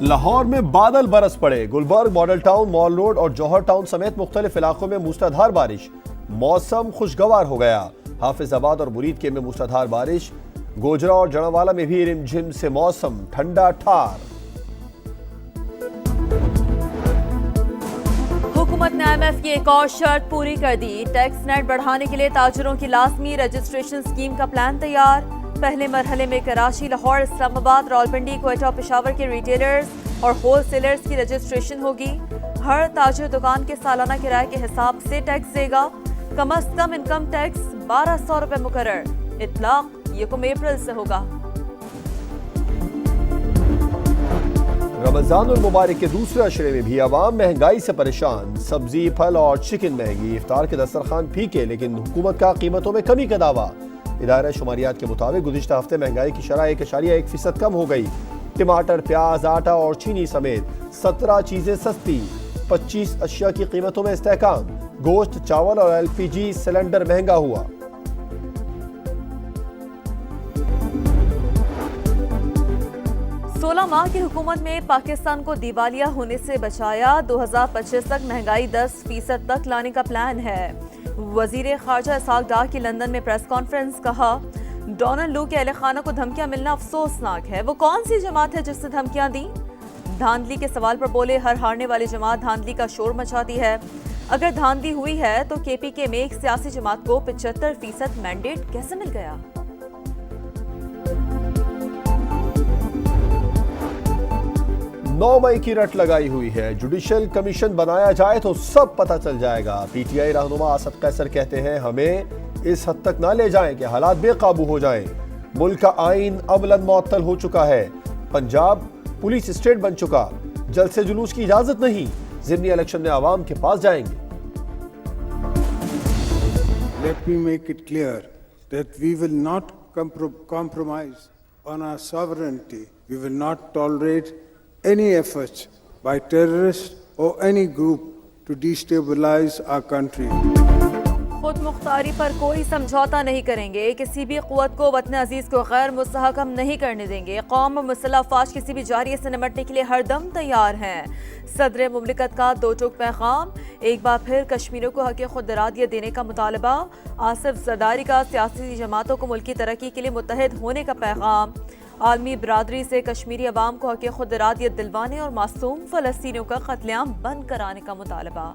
لاہور میں بادل برس پڑے، گلبرگ، ماڈل ٹاؤن، مال روڈ اور جوہر ٹاؤن سمیت مختلف علاقوں میں موسلادھار بارش، موسم خوشگوار ہو گیا۔ حافظ آباد اور مرید کے میں موسلادھار بارش، گوجرا اور جڑوالا میں بھی رم جھم سے موسم ٹھنڈا ٹھار۔ حکومت نے IMF کی ایک اور شرط پوری کر دی، ٹیکس نیٹ بڑھانے کے لیے تاجروں کی لازمی رجسٹریشن اسکیم کا پلان تیار۔ پہلے مرحلے میں کراچی، لاہور، اسلام آباد، راولپنڈی، کوئٹہ اور پشاور کے ریٹیلرز اور ہول سیلرز کی رجسٹریشن ہوگی۔ ہر تاجر دکان کے سالانہ کرائے کے حساب سے ٹیکس دے گا۔ کم از کم انکم ٹیکس 1200 روپے مقرر، اطلاق 1 اپریل سے ہوگا۔ رمضان المبارک کے دوسرے عشرے میں بھی عوام مہنگائی سے پریشان، سبزی، پھل اور چکن مہنگی، افطار کے دسترخوان پھیکے لیکن حکومت کا قیمتوں میں کمی کا دعویٰ۔ ادارہ شماریات کے مطابق گزشتہ ہفتے مہنگائی کی شرح 1.1% کم ہو گئی۔ ٹماٹر، پیاز، آٹا اور چینی سمیت 17 چیزیں سستی، 25 اشیاء کی قیمتوں میں استحکام، گوشت، چاول اور LPG سلنڈر مہنگا ہوا۔ سولہ ماہ کی حکومت میں پاکستان کو دیوالیہ ہونے سے بچایا، 2025 تک مہنگائی 10% تک لانے کا پلان ہے۔ وزیر خارجہ اسحاق ڈار کی لندن میں پریس کانفرنس، کہا ڈونلڈ لو کے اہل خانہ کو دھمکیاں ملنا افسوسناک ہے۔ وہ کون سی جماعت ہے جس نے دھمکیاں دیں؟ دھاندلی کے سوال پر بولے، ہر ہارنے والی جماعت دھاندلی کا شور مچاتی ہے۔ اگر دھاندلی ہوئی ہے تو KPK میں ایک سیاسی جماعت کو 75% مینڈیٹ کیسے مل گیا؟ 9 مئی کی رٹ لگائی ہوئی ہے، جوڈیشل کمیشن بنایا جائے تو سب پتہ چل جائے گا۔ PTI رہنما اسد قیصر کہتے ہیں ہمیں اس حد تک نہ لے جائیں کہ حالات بے قابو ہو جائیں۔ ملک کا آئین عملاً معطل ہو چکا ہے، پنجاب پولیس اسٹیٹ بن چکا، جلسے جلوس کی اجازت نہیں، ضمنی الیکشن میں عوام کے پاس جائیں گے۔ Let me make it clear that we will not compromise on our sovereignty. We will not tolerate any efforts by terrorists or any group to destabilize our country. خود مختاری پر کوئی سمجھوتا نہیں کریں گے، کسی بھی قوت کو وطن عزیز کو غیر مستحکم نہیں کرنے دیں گے۔ قوم و مسلح افواج کسی بھی جاریہ سے نمٹنے کے لیے ہر دم تیار ہیں۔ صدر مملکت کا دو ٹوک پیغام، ایک بار پھر کشمیریوں کو حق خود ارادیت دینے کا مطالبہ۔ آصف زرداری کا سیاسی جماعتوں کو ملکی ترقی کے لیے متحد ہونے کا پیغام۔ عالمی برادری سے کشمیری عوام کو حق خود ارادیت دلوانے اور معصوم فلسطینیوں کا قتل عام بند کرانے کا مطالبہ۔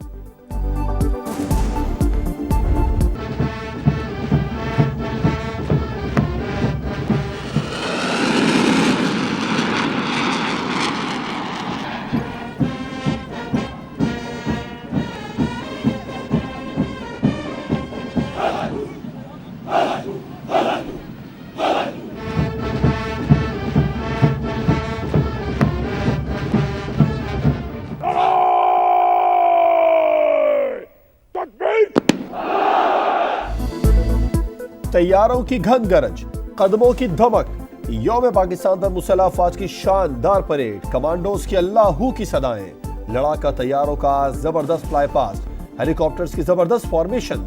طیاروں کی گھن گرج، قدموں کی دھمک، یوم پاکستان پر مسلح افواج کی شاندار پریڈ، کمانڈوز کی اللہ کی صدائیں، لڑاکا طیاروں کا زبردست فلائی پاسٹ، ہیلی کاپٹرز کی زبردست فارمیشن،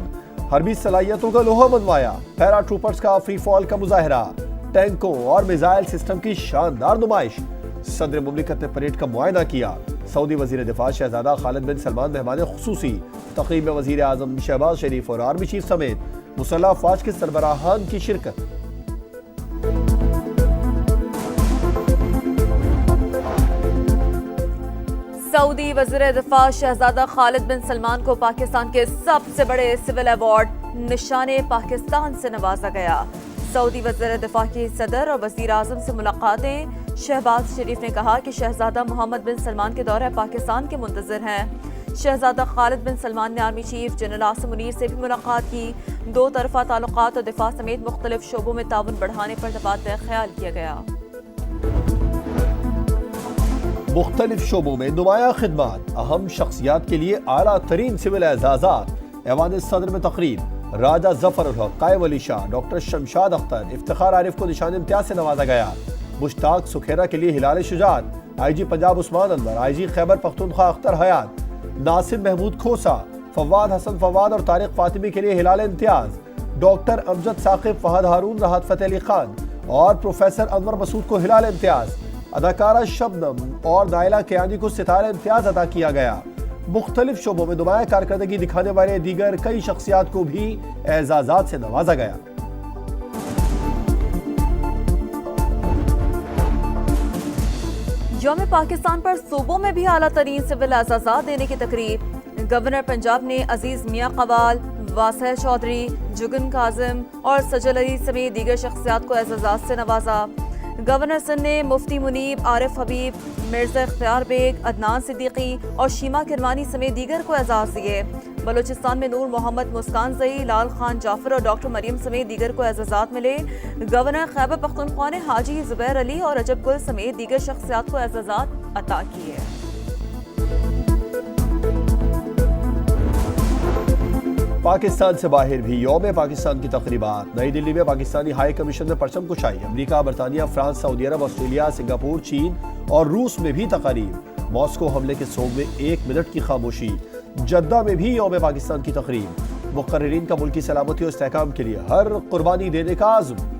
حربی صلاحیتوں کا لوہا منوایا، پیرا ٹروپرز کا فری فال کا مظاہرہ، ٹینکوں اور میزائل سسٹم کی شاندار نمائش۔ صدر مملکت نے پریڈ کا معائنہ کیا۔ سعودی وزیر دفاع شہزادہ خالد بن سلمان مہمان خصوصی، تقریب میں وزیر اعظم شہباز شریف اور آرمی چیف سمیت مسلح افواج کے سربراہان کی شرکت۔ سعودی وزیر دفاع شہزادہ خالد بن سلمان کو پاکستان کے سب سے بڑے سول ایوارڈ نشان پاکستان سے نوازا گیا۔ سعودی وزیر دفاع کی صدر اور وزیر اعظم سے ملاقاتیں، شہباز شریف نے کہا کہ شہزادہ محمد بن سلمان کے دورہ پاکستان کے منتظر ہیں۔ شہزادہ خالد بن سلمان نے army chief general Asim Munir سے بھی ملاقات کی۔ دو طرفہ تعلقات اور دفاع سمیت مختلف شعبوں میں تعاون بڑھانے پر تبادلہ خیال کیا گیا۔ مختلف شعبوں میں نمایاں خدمات، اہم شخصیات کے لیے اعلیٰ ترین سول اعزازات۔ ایوان صدر میں تقریب، راجہ ظفر الحق، قائم علی شاہ، ڈاکٹر شمشاد اختر، افتخار عارف کو نشان امتیاز سے نوازا گیا۔ مشتاق سکھیرا کے لیے ہلال شجاعت، IG پنجاب عثمان انور، IG خیبر پختونخوا اختر حیات، ناصر محمود کھوسا، فواد حسن فواد اور طارق فاطمی کے لیے ہلال امتیاز، ڈاکٹر امجد ثاقب، فہد ہارون، راحت فتح علی خان اور پروفیسر انور مسعود کو ہلال امتیاز، اداکارہ شبنم اور نائلہ کیانی کو ستارہ امتیاز عطا کیا گیا۔ مختلف شعبوں میں نمایاں کارکردگی دکھانے والے دیگر کئی شخصیات کو بھی اعزازات سے نوازا گیا۔ یوم پاکستان پر صوبوں میں بھی اعلیٰ ترین سول اعزازات دینے کی تقریب۔ گورنر پنجاب نے عزیز میاں قوال، واسع چودھری، جگن کاظم اور سجل علی سمیت دیگر شخصیات کو اعزازات سے نوازا۔ گورنر سندھ نے مفتی منیب، عارف حبیب، مرزا اختیار بیگ، عدنان صدیقی اور شیما کرمانی سمیت دیگر کو اعزاز دیے۔ بلوچستان میں نور محمد، مسکان زئی، لال خان جعفر اور ڈاکٹر مریم سمیت دیگر کو اعزازات ملے۔ گورنر خیبر پختونخوا نے حاجی زبیر علی اور رجب گل سمیت دیگر شخصیات کو اعزازات عطا کیے۔ پاکستان سے باہر بھی یوم پاکستان کی تقریبات۔ نئی دلی میں پاکستانی ہائی کمیشن میں پرچم کشائی۔ امریکہ، برطانیہ، فرانس، سعودی عرب، آسٹریلیا، سنگاپور، چین اور روس میں بھی تقاریب۔ ماسکو حملے کے سوگ میں 1 منٹ کی خاموشی۔ جدہ میں بھی یوم پاکستان کی تقریب۔ مقررین کا ملکی سلامتی اور استحکام کے لیے ہر قربانی دینے کا عزم۔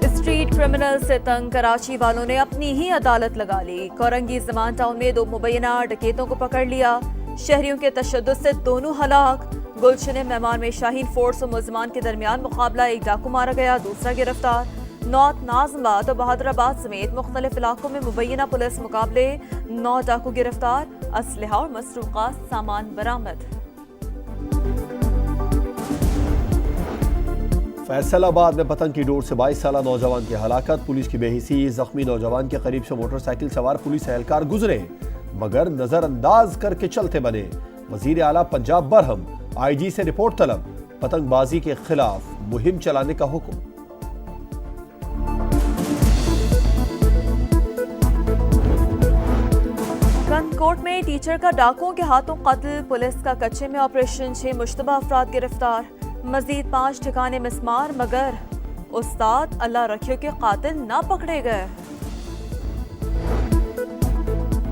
اسٹریٹ کرمنل سے تنگ کراچی والوں نے اپنی ہی عدالت لگا لی۔ کورنگی زمان ٹاؤن میں 2 مبینہ ڈکیتوں کو پکڑ لیا۔ شہریوں کے تشدد سے دونوں ہلاک۔ گلشن مہمان میں شاہین فورس اور ملزمان کے درمیان مقابلہ، ایک ڈاکو مارا گیا، دوسرا گرفتار۔ نارتھ ناظم آباد اور بہادر آباد سمیت مختلف علاقوں میں مبینہ پولیس مقابلے، 9 ڈاکو گرفتار، اسلحہ اور مسروقہ سامان برآمد۔ فیصل آباد میں پتنگ کی ڈور سے 22 سالہ نوجوان کی ہلاکت، پولیس کی بے حسی۔ زخمی نوجوان کے قریب سے موٹر سائیکل سوار پولیس اہلکار گزرے مگر نظر انداز کر کے چلتے بنے۔ وزیر اعلیٰ پنجاب برہم، آئی جی سے رپورٹ طلب، پتنگ بازی کے خلاف مہم چلانے کا حکم۔ کنکوٹ میں ٹیچر کا ڈاکوؤں کے ہاتھوں قتل، پولیس کا کچے میں آپریشن، 6 مشتبہ افراد گرفتار۔ مزید 5 ٹھکانے مسمار، مگر استاد اللہ رکھیو کے قاتل نہ پکڑے گئے۔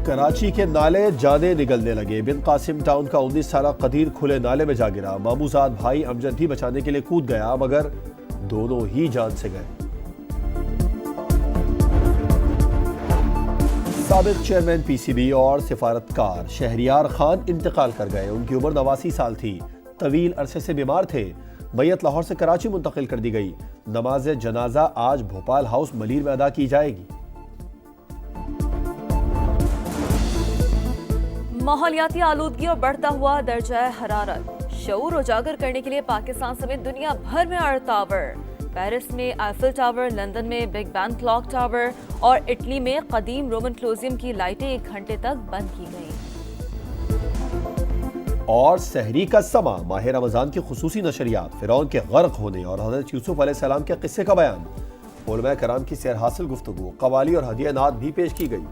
کراچی کے نالے جانے نگلنے لگے۔ بن قاسم ٹاؤن کا 19 سالہ قدیر کھلے نالے میں جا گرا۔ ماموزاد بھائی امجد بھی بچانے کے لیے کود گیا مگر دونوں ہی جان سے گئے۔ سابق چیئرمین پی سی بی اور سفارتکار شہریار خان انتقال کر گئے۔ ان کی عمر 89 سال تھی، طویل عرصے سے بیمار تھے۔ میت لاہور سے کراچی منتقل کر دی گئی۔ نماز جنازہ آج بھوپال ہاؤس ملیر میں ادا کی جائے گی۔ ماحولیاتی آلودگی اور بڑھتا ہوا درجہ حرارت، شعور اجاگر کرنے کے لیے پاکستان سمیت دنیا بھر میں ارتھ ٹاور، پیرس میں آئیفل ٹاور، لندن میں بگ بین کلاک ٹاور اور اٹلی میں قدیم رومن کلوزیم کی لائٹیں 1 گھنٹے تک بند کی گئیں۔ اور سحری کا سما، ماہ رمضان کی خصوصی نشریات، فرعون کے غرق ہونے اور حضرت یوسف علیہ السلام کے قصے کا بیان، علماء کرام کی سیر حاصل گفتگو، قوالی اور ہدیہ نعت بھی پیش کی گئی۔